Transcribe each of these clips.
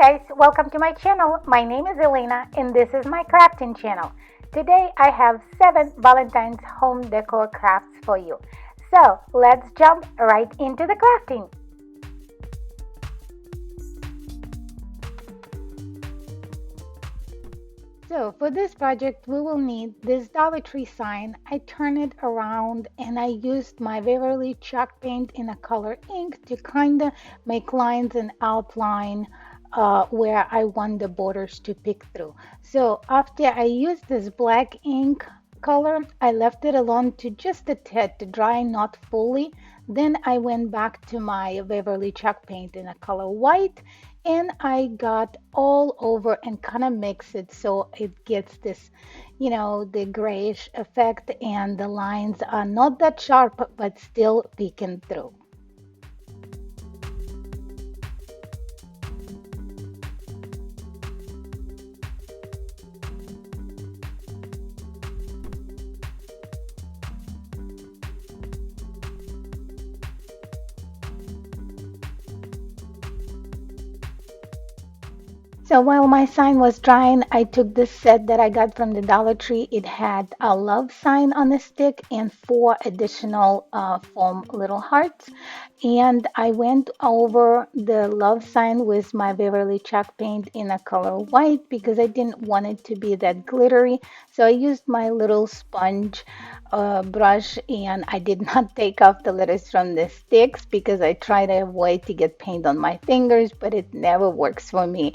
guys, welcome to my channel. My name is Elena and this is my crafting channel. Today I have 7 Valentine's home decor crafts for you. So let's jump right into the crafting. So for this project we will need this Dollar Tree sign. I turn it around and I used my Waverly chalk paint in a color ink to kind of make lines and outline where I want the borders to pick through. So after I used this black ink color, I left it alone to just a tad to dry, not fully. Then I went back to my Waverly chalk paint in a color white and I got all over and kind of mix it so it gets this, the grayish effect and the lines are not that sharp but still peeking through. So while my sign was drying, I took this set that I got from the Dollar Tree. It had a love sign on a stick and 4 additional foam little hearts. And I went over the love sign with my Beverly chalk paint in a color white because I didn't want it to be that glittery. So I used my little sponge brush and I did not take off the letters from the sticks because I try to avoid to get paint on my fingers, but it never works for me.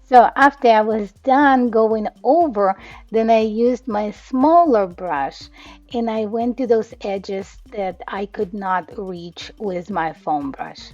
So after I was done going over, then I used my smaller brush and I went to those edges that I could not reach with my foam brush.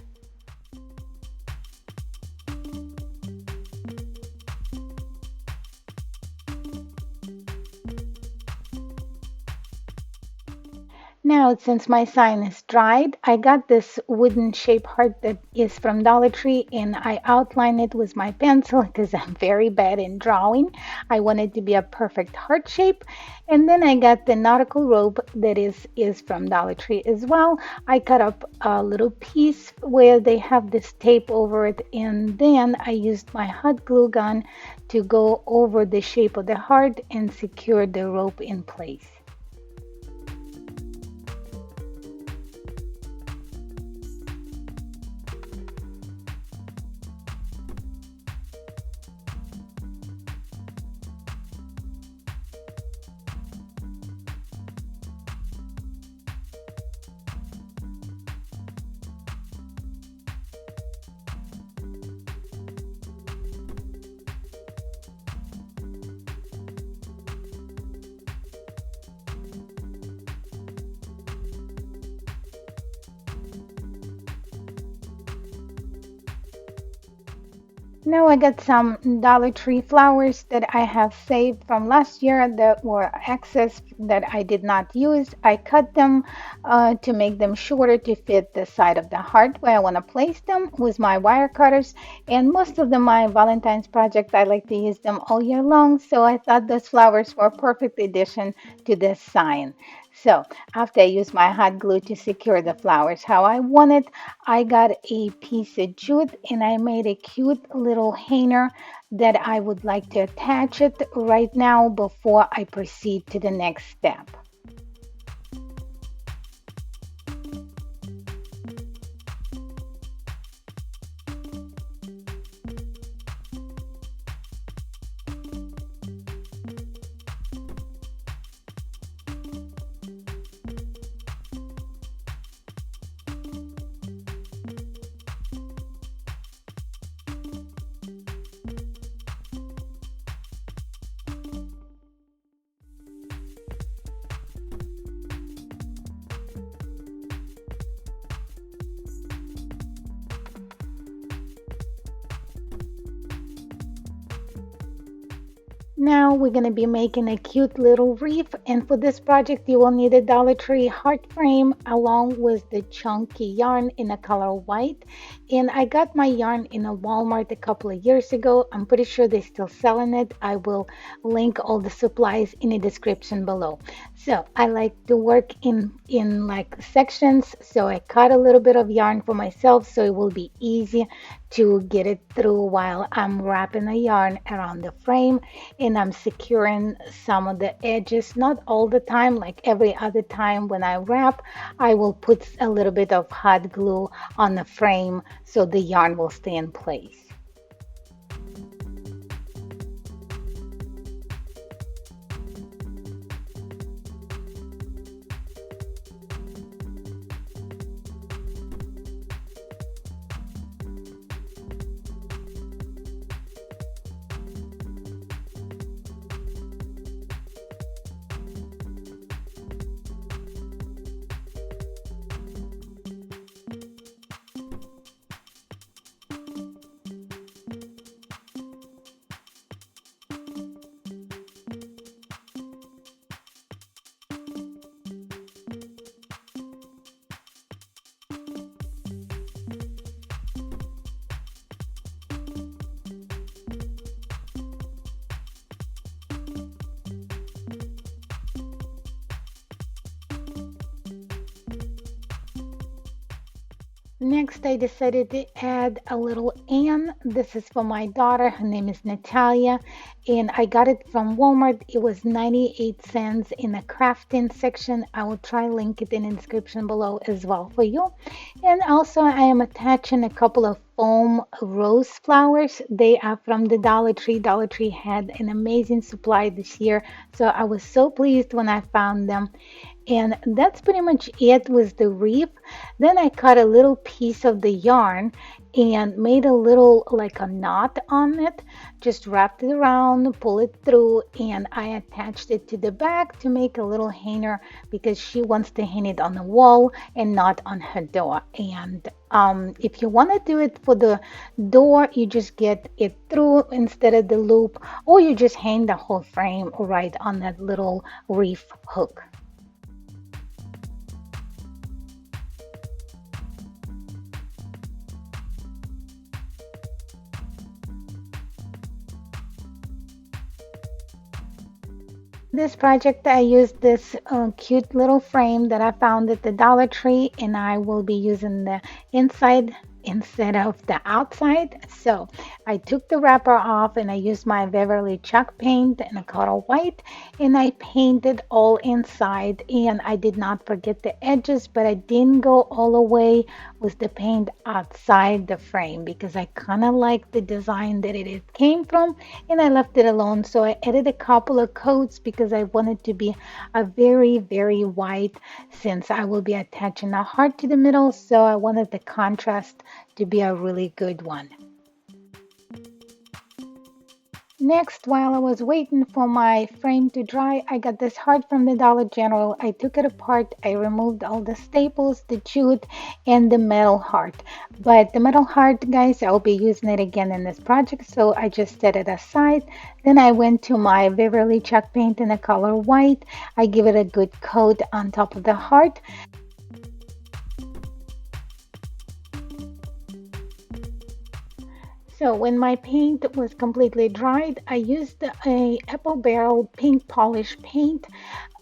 Now, since my sign is dried, I got this wooden shape heart that is from Dollar Tree and I outline it with my pencil because I'm very bad in drawing. I want it to be a perfect heart shape. And then I got the nautical rope that is from Dollar Tree as well. I cut up a little piece where they have this tape over it and then I used my hot glue gun to go over the shape of the heart and secure the rope in place. Now I got some Dollar Tree flowers that I have saved from last year that were excess that I did not use. I cut them to make them shorter to fit the side of the heart where I want to place them with my wire cutters. And most of them, my Valentine's project, I like to use them all year long. So I thought those flowers were a perfect addition to this sign. So after I used my hot glue to secure the flowers how I want it, I got a piece of jute and I made a cute little hanger that I would like to attach it right now before I proceed to the next step. Now we're going to be making a cute little wreath, and for this project you will need a Dollar Tree heart frame along with the chunky yarn in a color white. And I got my yarn in a Walmart a couple of years ago. I'm pretty sure they're still selling it. I will link all the supplies in the description below. So I like to work in like sections, so I cut a little bit of yarn for myself so it will be easy to get it through while I'm wrapping the yarn around the frame and I'm securing some of the edges. Not all the time, like every other time when I wrap, I will put a little bit of hot glue on the frame so the yarn will stay in place. Next, I decided to add a little Anne. This is for my daughter. Her name is Natalia, and I got it from Walmart. It was 98 cents in the crafting section. I will try link it in the description below as well for you. And also, I am attaching a couple of foam rose flowers. They are from the Dollar Tree. Dollar Tree had an amazing supply this year, so I was so pleased when I found them. And that's pretty much it with the wreath. Then I cut a little piece of the yarn and made a little like a knot on it. Just wrapped it around, pull it through, and I attached it to the back to make a little hanger because she wants to hang it on the wall and not on her door. And if you want to do it for the door, you just get it through instead of the loop, or you just hang the whole frame right on that little wreath hook. This project, I used this cute little frame that I found at the Dollar Tree, and I will be using the inside instead of the outside. So I took the wrapper off and I used my Beverly chalk paint and a color white, and I painted all inside. And I did not forget the edges, but I didn't go all the way with the paint outside the frame because I kind of like the design that it came from, and I left it alone. So I added a couple of coats because I wanted to be a very, very white since I will be attaching a heart to the middle. So I wanted the contrast to be a really good one. Next, while I was waiting for my frame to dry, I got this heart from the Dollar General. I took it apart. I removed all the staples, the jute, and the metal heart. But the metal heart, guys, I'll be using it again in this project, so I just set it aside. Then I went to my Beverly chalk paint in the color white. I give it a good coat on top of the heart. So when my paint was completely dried, I used a apple barrel pink polish paint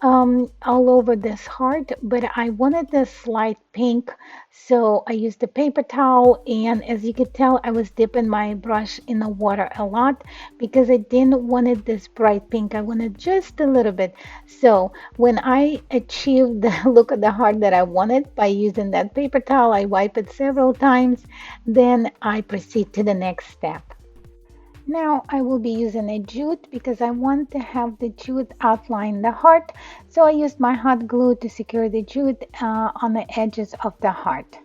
all over this heart, but I wanted this light pink, so I used a paper towel, and as you could tell, I was dipping my brush in the water a lot because I didn't want it this bright pink. I wanted just a little bit. So when I achieved the look of the heart that I wanted by using that paper towel, I wipe it several times, then I proceed to the next step. Now I will be using a jute because I want to have the jute outline the heart. So I used my hot glue to secure the jute on the edges of the heart.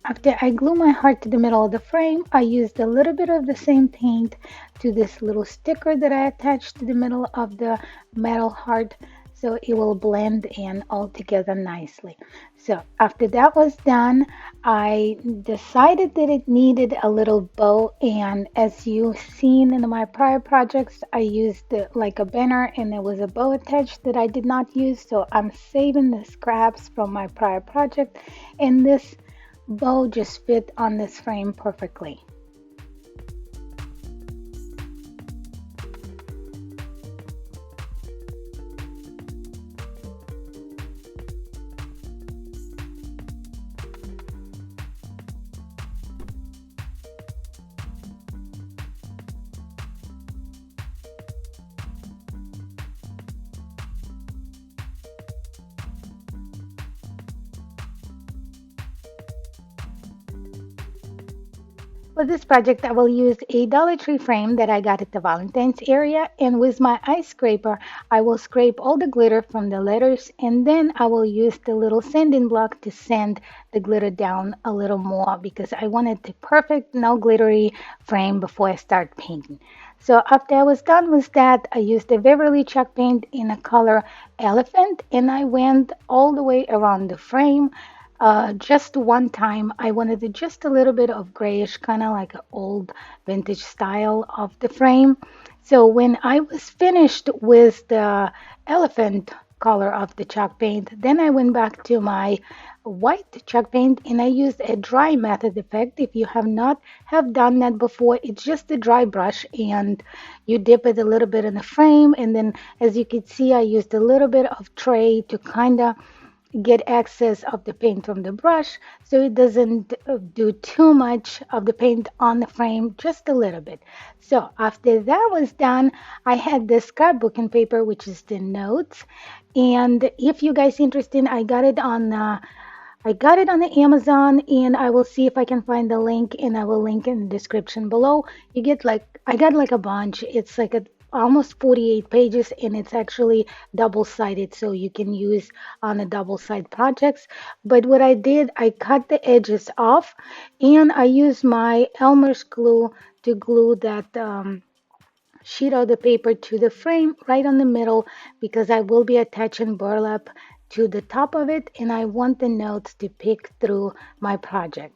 After I glue my heart to the middle of the frame, I used a little bit of the same paint to this little sticker that I attached to the middle of the metal heart so it will blend in all together nicely. So after that was done, I decided that it needed a little bow, and as you've seen in my prior projects, I used like a banner and there was a bow attached that I did not use, so I'm saving the scraps from my prior project, and this bow just fit on this frame perfectly. For this project, I will use a Dollar Tree frame that I got at the Valentine's area, and with my ice scraper, I will scrape all the glitter from the letters, and then I will use the little sanding block to sand the glitter down a little more because I wanted the perfect, no glittery frame before I start painting. So after I was done with that, I used the Beverly chalk paint in a color elephant, and I went all the way around the frame. Just one time, I wanted just a little bit of grayish, kind of like an old vintage style of the frame. So when I was finished with the elephant color of the chalk paint, then I went back to my white chalk paint and I used a dry method effect. If you have not have done that before, it's just a dry brush and you dip it a little bit in the frame, and then as you can see, I used a little bit of tray to kind of get access of the paint from the brush so it doesn't do too much of the paint on the frame, just a little bit. So after that was done, I had the scrapbooking paper, which is the notes, and if you guys interested, I got it on the Amazon, and I will see if I can find the link, and I will link in the description below. You get like, I got like a bunch. It's like a almost 48 pages, and it's actually double-sided, so you can use on a double-side projects. But what I did, I cut the edges off, and I used my Elmer's glue to glue that sheet of the paper to the frame right on the middle because I will be attaching burlap to the top of it, and I want the notes to pick through my project.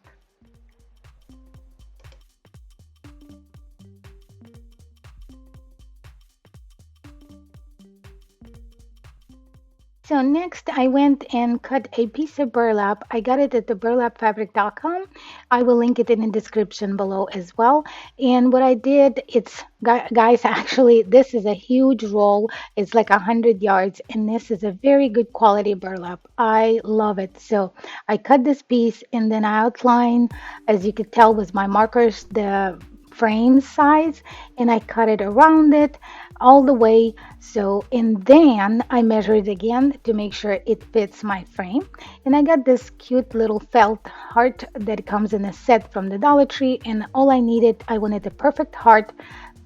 So next I went and cut a piece of burlap. I got it at the burlapfabric.com. I will link it in the description below as well. And what I did, it's guys, actually this is a huge roll. It's like 100 yards, and this is a very good quality burlap. I love it. So I cut this piece and then I outline, as you could tell with my markers, the frame size, and I cut it around it all the way. So, and then I measure it again to make sure it fits my frame. And I got this cute little felt heart that comes in a set from the Dollar Tree, and all I needed, I wanted a perfect heart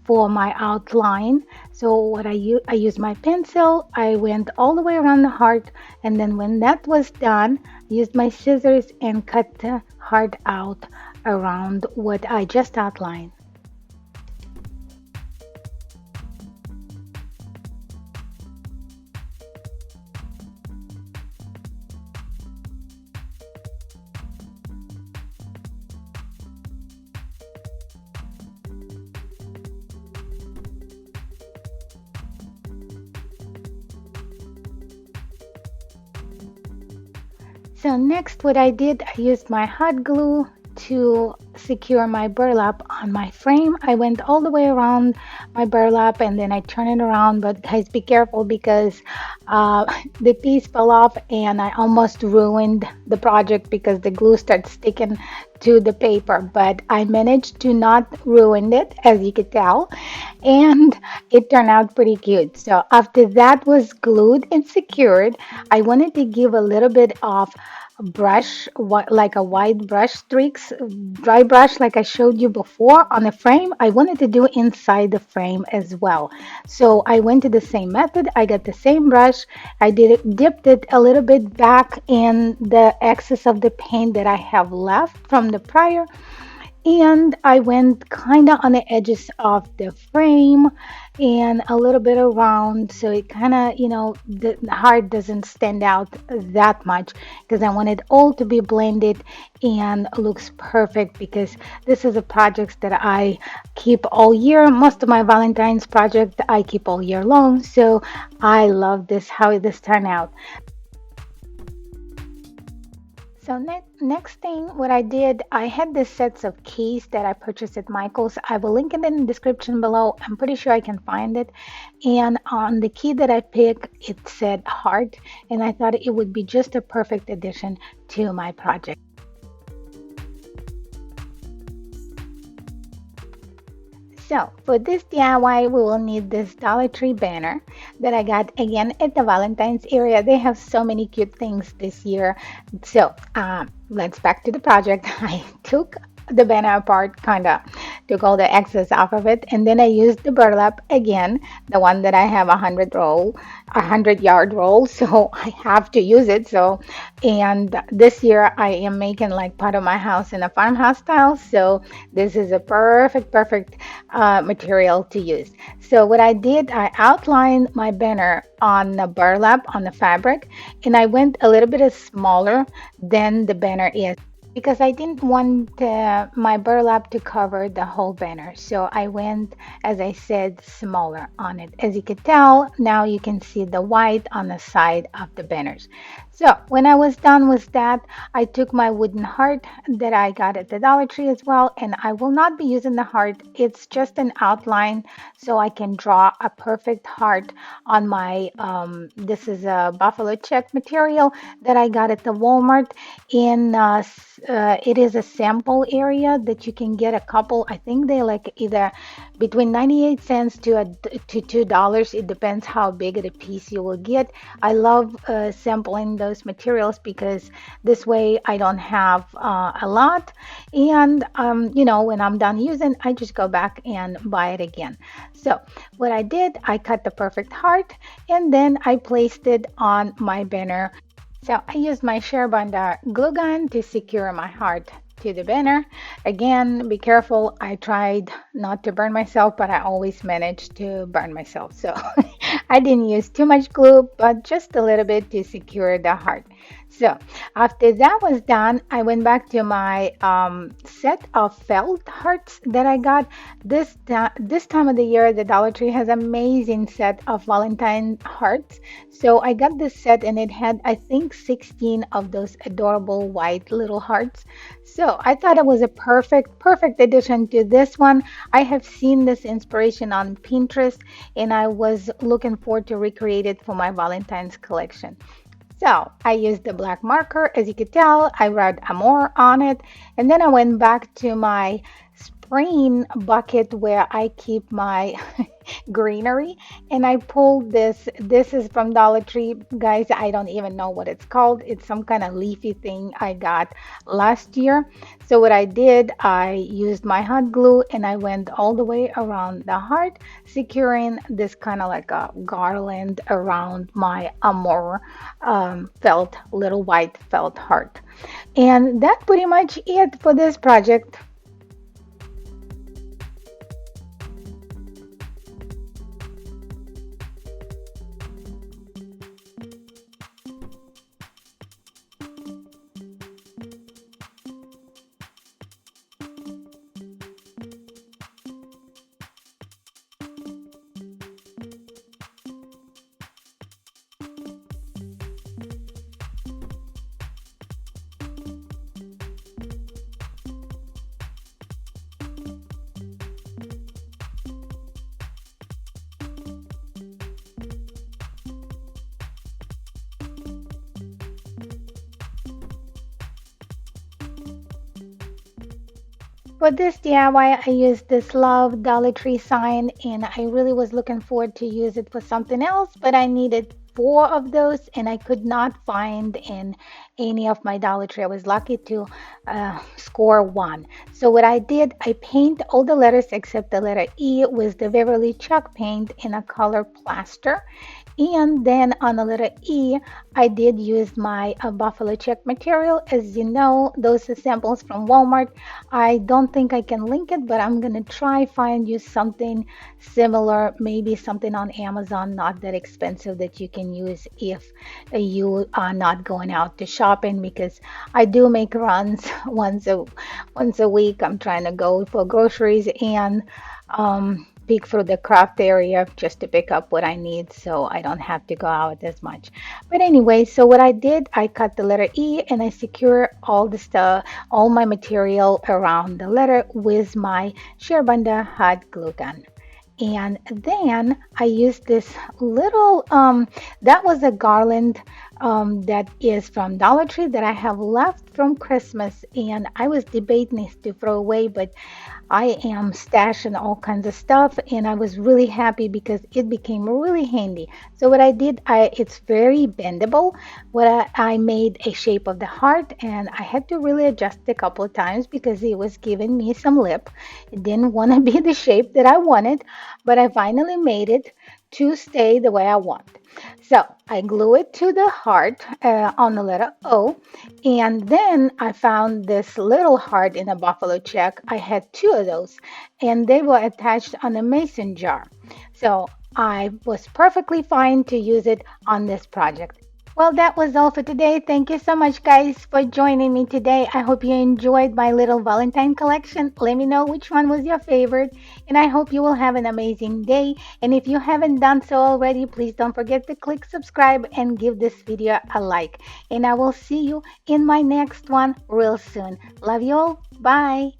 for my outline. So what I used my pencil, I went all the way around the heart, and then when that was done, I used my scissors and cut the heart out around what I just outlined. So next what I did, I used my hot glue to secure my burlap on my frame. I went all the way around my burlap and then I turn it around, but guys be careful because uh, the piece fell off and I almost ruined the project because the glue starts sticking to the paper, but I managed to not ruin it, as you could tell, and it turned out pretty cute. So after that was glued and secured, I wanted to give a little bit of brush, like a white brush streaks, dry brush, like I showed you before on the frame. I wanted to do inside the frame as well. So I went to the same method. I got the same brush. I dipped it a little bit back in the excess of the paint that I have left from the prior, and I went kind of on the edges of the frame and a little bit around, so it kind of, the heart doesn't stand out that much, because I want it all to be blended and looks perfect, because this is a project that I keep all year. Most of my Valentine's project I keep all year long, so I love this, how this turned out. So next thing, what I did, I had this sets of keys that I purchased at Michael's. I will link it in the description below. I'm pretty sure I can find it. And on the key that I picked, it said heart, and I thought it would be just a perfect addition to my project. So for this DIY, we will need this Dollar Tree banner that I got again at the Valentine's area. They have so many cute things this year. So let's back to the project. I took the banner apart, kind of took all the excess off of it, and then I used the burlap again, the one that I have 100 yard roll. So I have to use it. So, and this year I am making like part of my house in a farmhouse style. So this is a perfect material to use. So what I did, I outlined my banner on the burlap on the fabric, and I went a little bit smaller than the banner is, because I didn't want my burlap to cover the whole banner. So I went, as I said, smaller on it. As you can tell, now you can see the white on the side of the banners. So when I was done with that, I took my wooden heart that I got at the Dollar Tree as well, and I will not be using the heart. It's just an outline, so I can draw a perfect heart on my, this is a buffalo check material that I got at the Walmart. In it is a sample area that you can get a couple. I think they like either between 98 cents to $2. It depends how big of a piece you will get. I love sampling those materials, because this way I don't have a lot, and when I'm done using, I just go back and buy it again. So what I did, I cut the perfect heart, and then I placed it on my banner. So I used my Sharebonder glue gun to secure my heart to the banner. Again, be careful. I tried not to burn myself, but I always manage to burn myself. So I didn't use too much glue, but just a little bit to secure the heart. So after that was done, I went back to my set of felt hearts that I got. This time of the year, the Dollar Tree has amazing set of Valentine hearts. So I got this set, and it had, I think, 16 of those adorable white little hearts. So I thought it was a perfect addition to this one. I have seen this inspiration on Pinterest, and I was looking forward to recreate it for my Valentine's collection. So I used the black marker. As you could tell, I wrote Amor on it. And then I went back to my spring bucket where I keep my greenery, and I pulled this. This is from Dollar Tree, guys. I don't even know what it's called. It's some kind of leafy thing I got last year. So what I did, I used my hot glue, and I went all the way around the heart, securing this kind of like a garland around my Amor felt, little white felt heart. And that's pretty much it for this project. For this DIY, I used this Love Dollar Tree sign, and I really was looking forward to use it for something else, but I needed 4 of those, and I could not find in any of my Dollar Tree. I was lucky to score one. So what I did, I paint all the letters except the letter E with the Beverly chalk paint in a color plaster. And then on the letter E, I did use my buffalo check material. As you know, those are samples from Walmart. I don't think I can link it, but I'm gonna try find you something similar, maybe something on Amazon, not that expensive that you can use if you are not going out to shopping, because I do make runs once a week. I'm trying to go for groceries and peek through the craft area just to pick up what I need so I don't have to go out as much. But anyway, so what I did, I cut the letter E and I secure all the stuff, all my material around the letter with my Sherbanda hot glue gun. And then I used this little, that was a garland that is from Dollar Tree that I have left from Christmas. And I was debating if to throw away, but I am stashing all kinds of stuff, and I was really happy because it became really handy. So what I did, it's very bendable. I made a shape of the heart, and I had to really adjust it a couple of times because it was giving me some lip. It didn't want to be the shape that I wanted, but I finally made it to stay the way I want. So I glue it to the heart on the letter O, and then I found this little heart in a buffalo check. I had two of those, and they were attached on a mason jar. So I was perfectly fine to use it on this project. Well, that was all for today. Thank you so much, guys, for joining me today. I hope you enjoyed my little Valentine collection. Let me know which one was your favorite, and I hope you will have an amazing day. And if you haven't done so already, please don't forget to click subscribe and give this video a like. And I will see you in my next one real soon. Love you all. Bye.